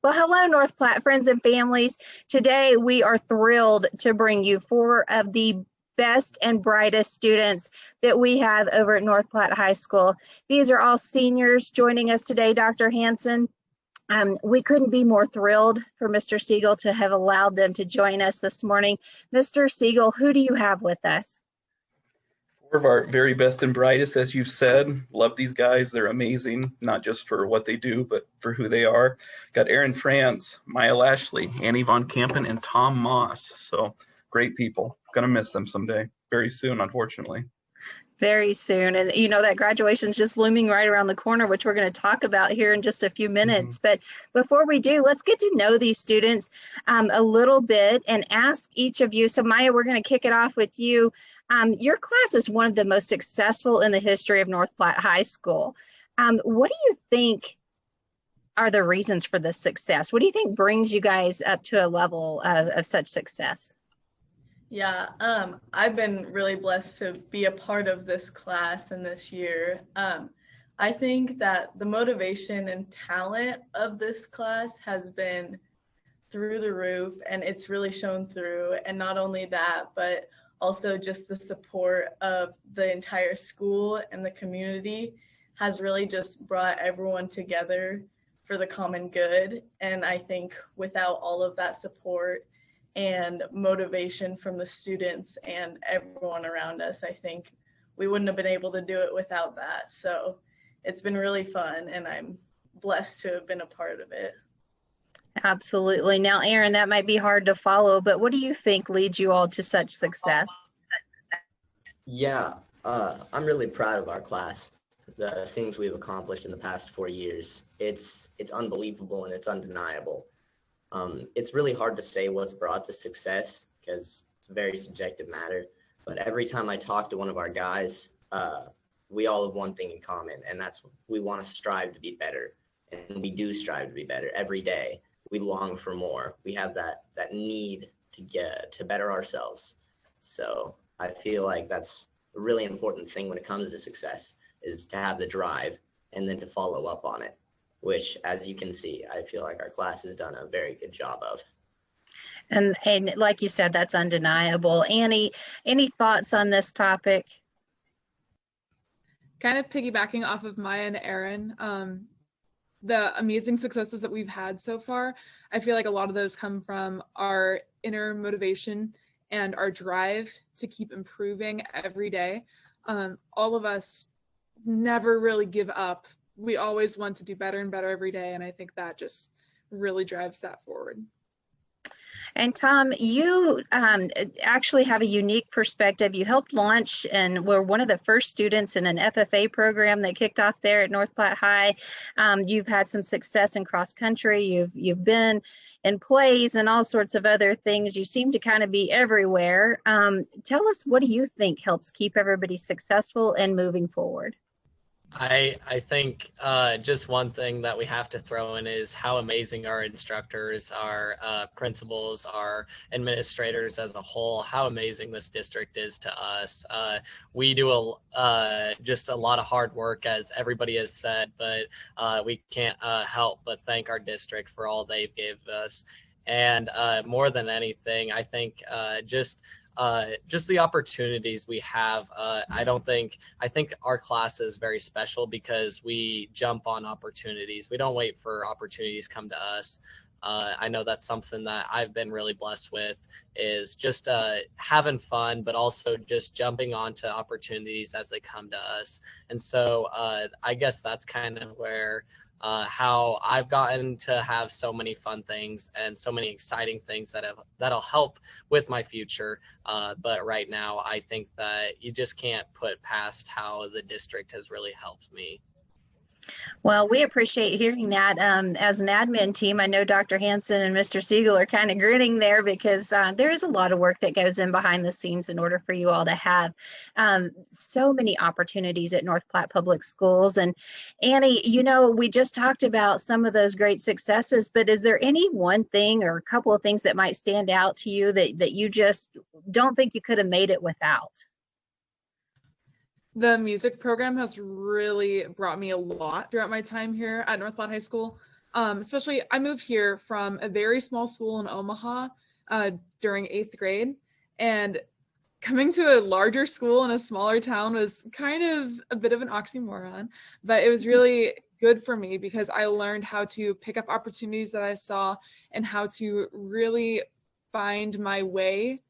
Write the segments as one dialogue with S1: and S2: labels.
S1: Well, hello, North Platte friends and families. Today, we are thrilled to bring you four of the best and brightest students that we have over at North Platte High School. These are all seniors joining us today, Dr. Hanson. We couldn't be more thrilled for Mr. Siegel to have allowed them to join us this morning. Mr. Siegel, who do you have with us?
S2: Four of our very best and brightest, as you've said. Love these guys. They're amazing, not just for what they do, but for who they are. Got Aaron Franz, Maya Lashley, Annie Von Campen, and Tom Moss. So great people. Gonna miss them someday. Very soon, unfortunately.
S1: Very soon. And you know, that graduation is just looming right around the corner, which we're going to talk about here in just a few minutes. But before we do, let's get to know these students a little bit and ask each of you. So Maya, we're going to kick it off with you. Your class is one of the most successful in the history of North Platte High School. What do you think are the reasons for this success? What do you think brings you guys up to a level of such success?
S3: Yeah, I've been really blessed to be a part of this class and this year. I think that the motivation and talent of this class has been through the roof, and it's really shown through. And not only that, but also just the support of the entire school and the community has really just brought everyone together for the common good. And I think without all of that support and motivation from the students and everyone around us, I think we wouldn't have been able to do it without that. So it's been really fun, and I'm blessed to have been a part of it.
S1: Absolutely. Now, Aaron, that might be hard to follow, but what do you think leads you all to such success?
S4: Yeah, I'm really proud of our class. The things we've accomplished in the past 4 years, it's unbelievable and it's undeniable. It's really hard to say what's brought to success because it's a very subjective matter. But every time I talk to one of our guys, we all have one thing in common, and that's we want to strive to be better. And we do strive to be better every day. We long for more. We have that need to get to better ourselves. So I feel like that's a really important thing when it comes to success, is to have the drive and then to follow up on it, which, as you can see, I feel like our class has done a very good job of.
S1: And like you said, that's undeniable. Annie, any thoughts on this topic?
S5: Kind of piggybacking off of Maya and Aaron, the amazing successes that we've had so far, I feel like a lot of those come from our inner motivation and our drive to keep improving every day. All of us never really give up. We always want to do better and better every day, and I think that just really drives that forward.
S1: And Tom, you actually have a unique perspective. You helped launch and were one of the first students in an FFA program that kicked off there at North Platte High. You've had some success in cross country. You've been in plays and all sorts of other things. You seem to kind of be everywhere. Tell us, what do you think helps keep everybody successful and moving forward?
S6: I think just one thing that we have to throw in is how amazing our instructors, our principals, our administrators as a whole, how amazing this district is to us. We do just a lot of hard work, as everybody has said, but we can't help but thank our district for all they've given us. And more than anything, I think just the opportunities we have. I think our class is very special because we jump on opportunities. We don't wait for opportunities to come to us. I know that's something that I've been really blessed with, is just having fun, but also just jumping onto opportunities as they come to us. And so I guess that's kind of where how I've gotten to have so many fun things and so many exciting things that'll help with my future. But right now, I think that you just can't put past how the district has really helped me.
S1: Well, we appreciate hearing that. As an admin team, I know Dr. Hanson and Mr. Siegel are kind of grinning there because there is a lot of work that goes in behind the scenes in order for you all to have so many opportunities at North Platte Public Schools. And Annie, you know, we just talked about some of those great successes, but is there any one thing or a couple of things that might stand out to you that you just don't think you could have made it without?
S5: The music program has really brought me a lot throughout my time here at North Platte High School. Especially, I moved here from a very small school in Omaha during 8th grade, and coming to a larger school in a smaller town was kind of a bit of an oxymoron, but it was really good for me because I learned how to pick up opportunities that I saw and how to really find my way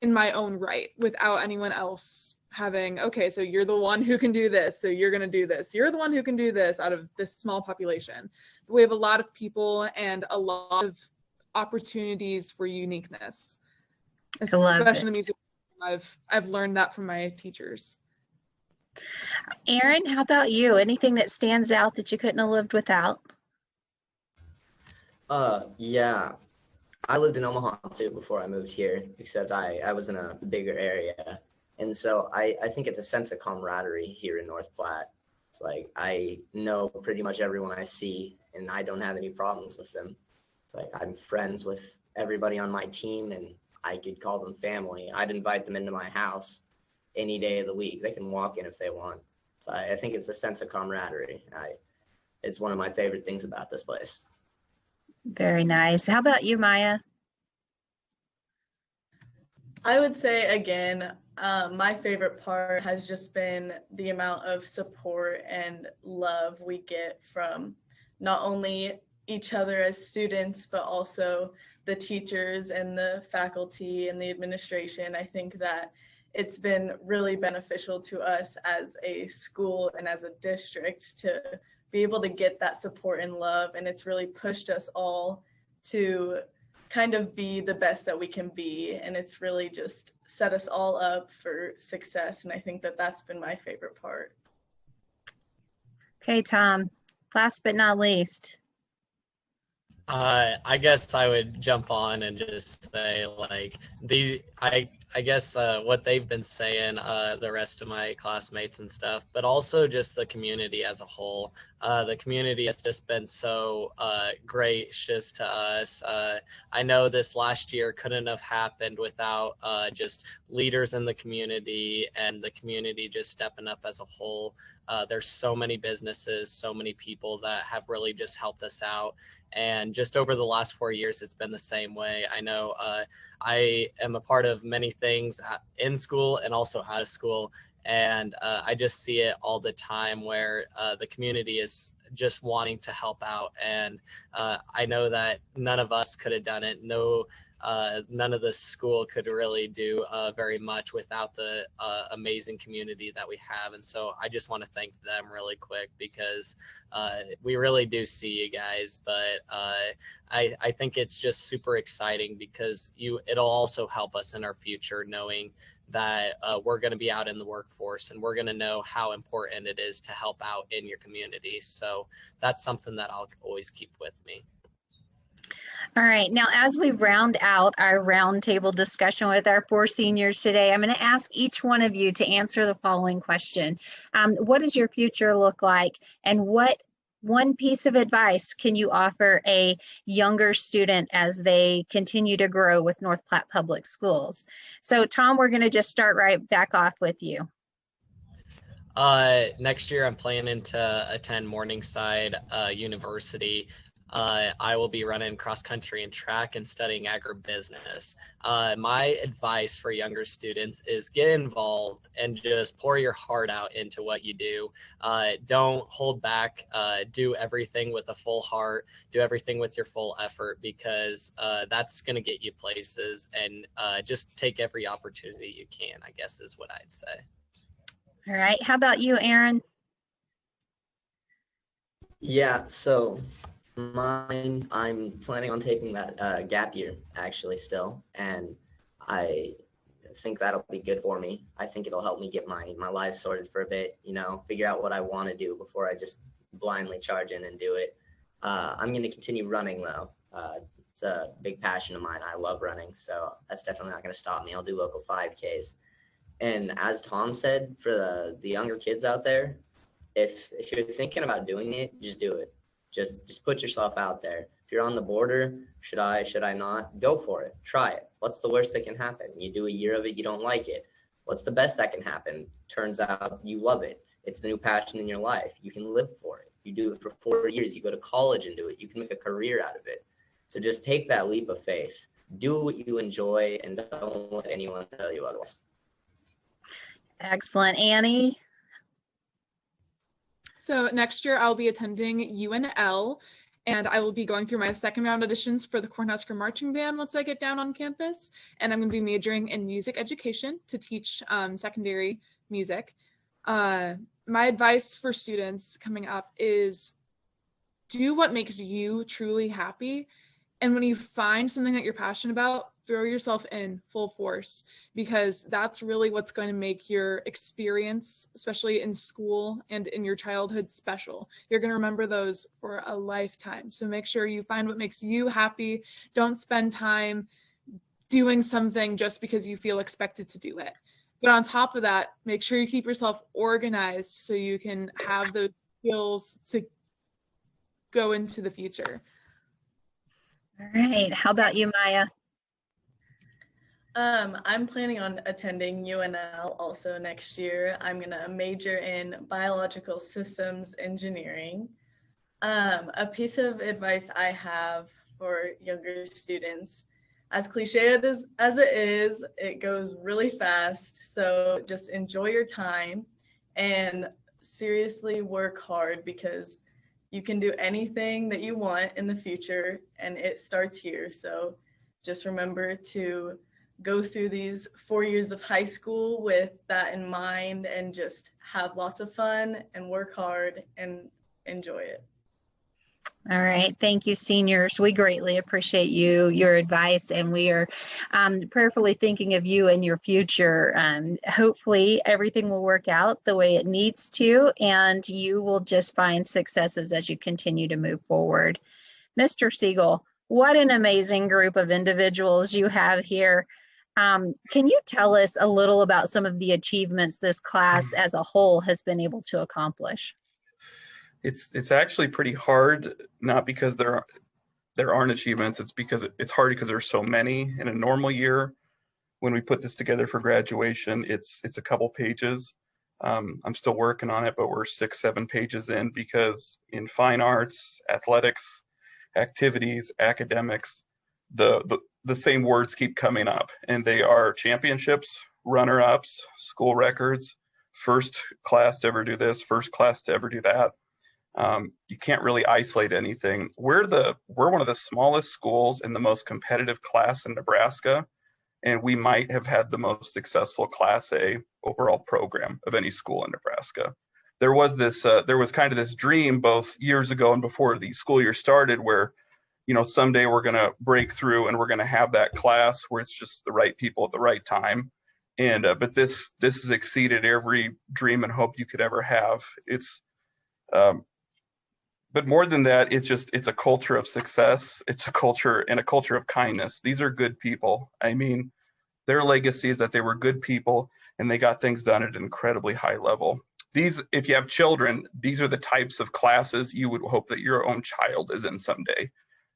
S5: in my own right without anyone else having, okay, so you're the one who can do this, so you're going to do this. You're the one who can do this out of this small population. We have a lot of people and a lot of opportunities for uniqueness, especially in the music. I've learned that from my teachers.
S1: Aaron, how about you? Anything that stands out that you couldn't have lived without?
S4: Yeah, I lived in Omaha too before I moved here, except I was in a bigger area. And so I think it's a sense of camaraderie here in North Platte. It's like I know pretty much everyone I see and I don't have any problems with them. It's like I'm friends with everybody on my team and I could call them family. I'd invite them into my house any day of the week. They can walk in if they want. So I think it's a sense of camaraderie. It's one of my favorite things about this place.
S1: Very nice. How about you, Maya?
S3: I would say, again, my favorite part has just been the amount of support and love we get from not only each other as students, but also the teachers and the faculty and the administration. I think that it's been really beneficial to us as a school and as a district to be able to get that support and love. And it's really pushed us all to kind of be the best that we can be. And it's really just set us all up for success. And I think that that's been my favorite part.
S1: Okay, Tom, last but not least.
S6: I guess I would jump on and just say, like, I guess what they've been saying, the rest of my classmates and stuff, but also just the community as a whole. The community has just been so gracious to us. I know this last year couldn't have happened without just leaders in the community and the community just stepping up as a whole. There's so many businesses, so many people that have really just helped us out. And just over the last 4 years, it's been the same way. I know I am a part of many things in school and also out of school. And I just see it all the time where the community is just wanting to help out. And I know that none of us could have done it. None of the school could really do very much without the amazing community that we have. And so I just want to thank them really quick because we really do see you guys. But I think it's just super exciting because it'll also help us in our future knowing that we're going to be out in the workforce and we're going to know how important it is to help out in your community. So that's something that I'll always keep with me.
S1: All right, now as we round out our roundtable discussion with our 4 seniors today, I'm going to ask each one of you to answer the following question. What does your future look like, and what one piece of advice can you offer a younger student as they continue to grow with North Platte Public Schools? So Tom, we're going to just start right back off with you.
S6: Next year, I'm planning to attend Morningside University. I will be running cross country and track and studying agribusiness. My advice for younger students is get involved and just pour your heart out into what you do. Don't hold back. Do everything with a full heart. Do everything with your full effort because that's going to get you places. And just take every opportunity you can, I guess is what I'd say.
S1: All right. How about you, Aaron?
S4: Yeah, so mine, I'm planning on taking that gap year actually still, and I think that'll be good for me. I think it'll help me get my life sorted for a bit, figure out what I want to do before I just blindly charge in and do it. I'm going to continue running though. It's a big passion of mine. I love running, so that's definitely not going to stop me. I'll do local 5Ks. And as Tom said, for the younger kids out there, if you're thinking about doing it, just do it. Just put yourself out there. If you're on the border, should I not? Go for it. Try it. What's the worst that can happen? You do a year of it, you don't like it. What's the best that can happen? Turns out you love it. It's the new passion in your life. You can live for it. You do it for 4 years, you go to college and do it. You can make a career out of it. So just take that leap of faith. Do what you enjoy and don't let anyone tell you otherwise.
S1: Excellent. Annie?
S5: So next year I'll be attending UNL, and I will be going through my second round auditions for the Cornhusker Marching Band once I get down on campus. And I'm going to be majoring in music education to teach secondary music. My advice for students coming up is do what makes you truly happy. And when you find something that you're passionate about, throw yourself in full force, because that's really what's going to make your experience, especially in school and in your childhood, special. You're going to remember those for a lifetime. So make sure you find what makes you happy. Don't spend time doing something just because you feel expected to do it. But on top of that, make sure you keep yourself organized so you can have those skills to go into the future.
S1: All right. How about you, Maya?
S3: I'm planning on attending UNL also next year. I'm going to major in biological systems engineering. A piece of advice I have for younger students, as cliche as it is, it goes really fast. So just enjoy your time and seriously work hard, because you can do anything that you want in the future, and it starts here. So just remember to go through these 4 years of high school with that in mind, and just have lots of fun and work hard and enjoy it.
S1: All right. Thank you, seniors. We greatly appreciate your advice, and we are prayerfully thinking of you and your future. Hopefully everything will work out the way it needs to, and you will just find successes as you continue to move forward. Mr. Siegel, what an amazing group of individuals you have here. Can you tell us a little about some of the achievements this class as a whole has been able to accomplish?
S2: It's actually pretty hard, not because there aren't achievements. It's because it's hard because there's so many. In a normal year, when we put this together for graduation, it's a couple pages. I'm still working on it, but we're 6-7 pages in, because in fine arts, athletics, activities, academics, the same words keep coming up, and they are championships, runner-ups, school records, first class to ever do this, first class to ever do that. You can't really isolate anything. We're one of the smallest schools in the most competitive class in Nebraska, and we might have had the most successful Class A overall program of any school in Nebraska. There was kind of this dream both years ago and before the school year started, where, someday we're going to break through and we're going to have that class where it's just the right people at the right time. And but this has exceeded every dream and hope you could ever have. But more than that, it's a culture of success. It's a culture of kindness. These are good people. I mean, their legacy is that they were good people and they got things done at an incredibly high level. If you have children, these are the types of classes you would hope that your own child is in someday.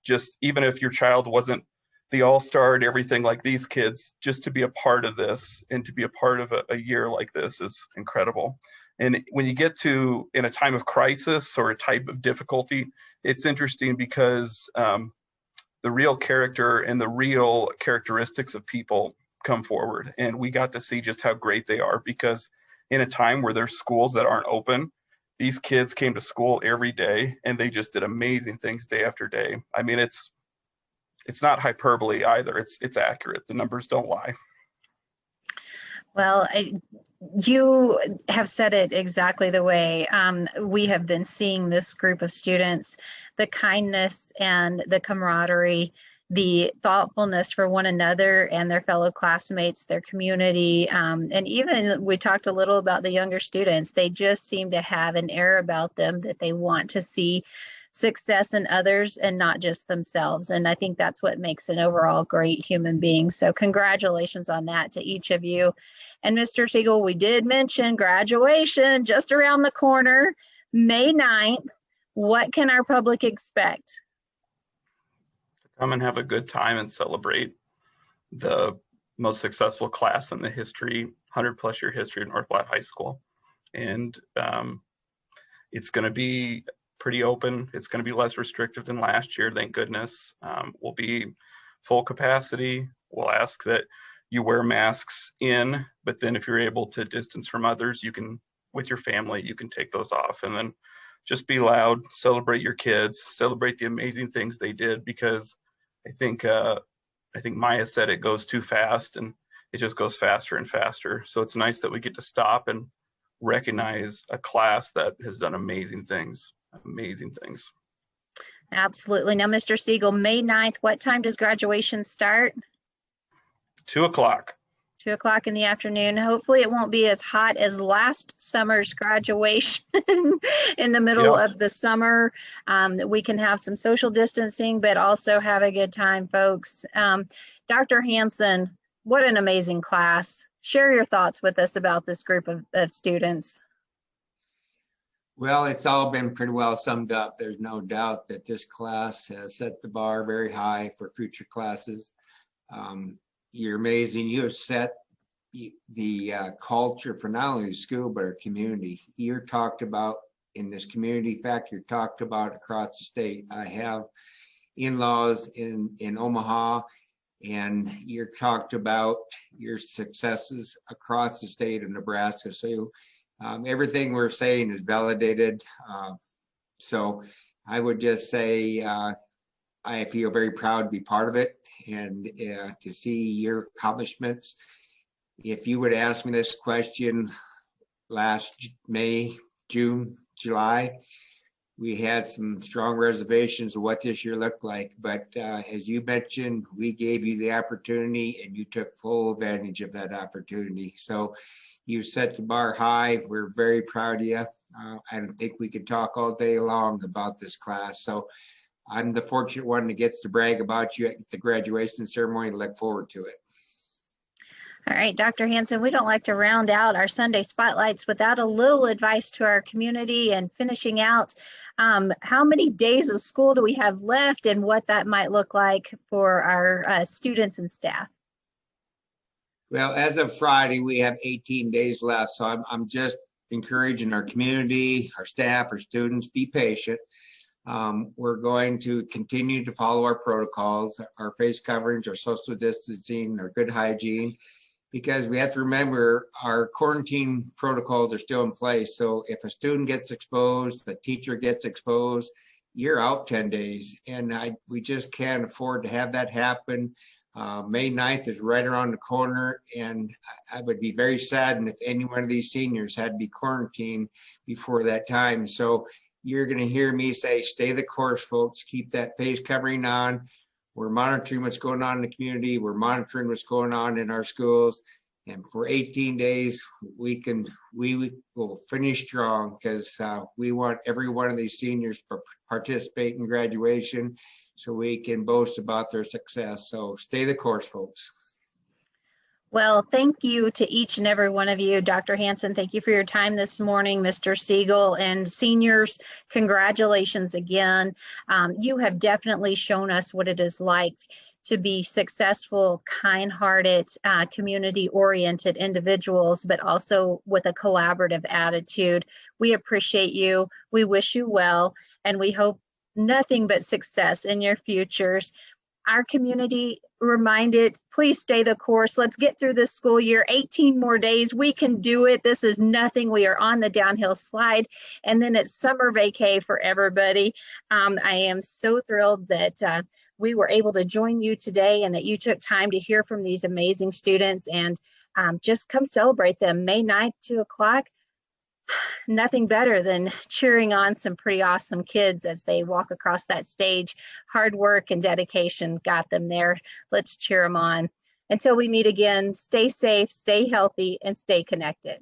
S2: Just even if your child wasn't the all-star and everything like these kids, just to be a part of this and to be a part of a year like this is incredible. And when you get to in a time of crisis or a type of difficulty, it's interesting because the real character and the real characteristics of people come forward. And we got to see just how great they are, because in a time where there's schools that aren't open, these kids came to school every day and they just did amazing things day after day. I mean, it's not hyperbole either. It's accurate. The numbers don't lie.
S1: Well, you have said it exactly the way we have been seeing this group of students, the kindness and the camaraderie, the thoughtfulness for one another and their fellow classmates, their community, and even we talked a little about the younger students. They just seem to have an air about them that they want to see success in others and not just themselves. And I think that's what makes an overall great human being. So congratulations on that to each of you. And Mr. Siegel, we did mention graduation just around the corner, May 9th. What can our public expect?
S2: Come and have a good time and celebrate the most successful class in the 100+ year history of North Platte High School. And it's going to be pretty open. It's going to be less restrictive than last year, thank goodness. We'll be full capacity. We'll ask that you wear masks in, but then if you're able to distance from others, you can, with your family, you can take those off. And then just be loud, celebrate your kids, celebrate the amazing things they did, because I think Maya said it goes too fast, and it just goes faster and faster. So it's nice that we get to stop and recognize a class that has done amazing things.
S1: Absolutely. Now, Mr. Siegel, May 9th, what time does graduation start?
S2: 2 o'clock.
S1: 2 o'clock in the afternoon. Hopefully it won't be as hot as last summer's graduation in the middle of the summer. That we can have some social distancing, but also have a good time, folks. Dr. Hanson, what an amazing class. Share your thoughts with us about this group of students.
S7: Well, it's all been pretty well summed up. There's no doubt that this class has set the bar very high for future classes. You're amazing. You have set the culture for not only the school, but our community. You're talked about in this community factor, talked about across the state. I have in-laws in Omaha, and you're talked about your successes across the state of Nebraska. So everything we're saying is validated. So I would just say, I feel very proud to be part of it and to see your accomplishments. If you would ask me this question last May, June, July, we had some strong reservations of what this year looked like. But as you mentioned, we gave you the opportunity and you took full advantage of that opportunity. So you set the bar high. We're very proud of you. I don't think we could talk all day long about this class. So I'm the fortunate one that gets to brag about you at the graduation ceremony and look forward to it.
S1: All right, Dr. Hanson, we don't like to round out our Sunday spotlights without a little advice to our community and finishing out. How many days of school do we have left and what that might look like for our students and staff?
S7: Well, as of Friday, we have 18 days left. So I'm just encouraging our community, our staff, our students, be patient. We're going to continue to follow our protocols, our face coverings, our social distancing, our good hygiene, because we have to remember our quarantine protocols are still in place. So if a student gets exposed, the teacher gets exposed, you're out 10 days. And we just can't afford to have that happen. May 9th is right around the corner, and I would be very saddened if any one of these seniors had to be quarantined before that time. So you're going to hear me say, stay the course, folks. Keep that face covering on. We're monitoring what's going on in the community. We're monitoring what's going on in our schools. And for 18 days, we will finish strong, because we want every one of these seniors to participate in graduation so we can boast about their success. So stay the course, folks.
S1: Well, thank you to each and every one of you. Dr. Hanson, thank you for your time this morning. Mr. Siegel, and seniors, congratulations again. You have definitely shown us what it is like to be successful, kind-hearted, community-oriented individuals, but also with a collaborative attitude. We appreciate you. We wish you well, and we hope nothing but success in your futures. Our community reminded, please stay the course. Let's get through this school year. 18 more days. We can do it. This is nothing. We are on the downhill slide. And then it's summer vacay for everybody. I am so thrilled that we were able to join you today and that you took time to hear from these amazing students, and just come celebrate them. May 9th, 2 o'clock. Nothing better than cheering on some pretty awesome kids as they walk across that stage. Hard work and dedication got them there. Let's cheer them on. Until we meet again, stay safe, stay healthy, and stay connected.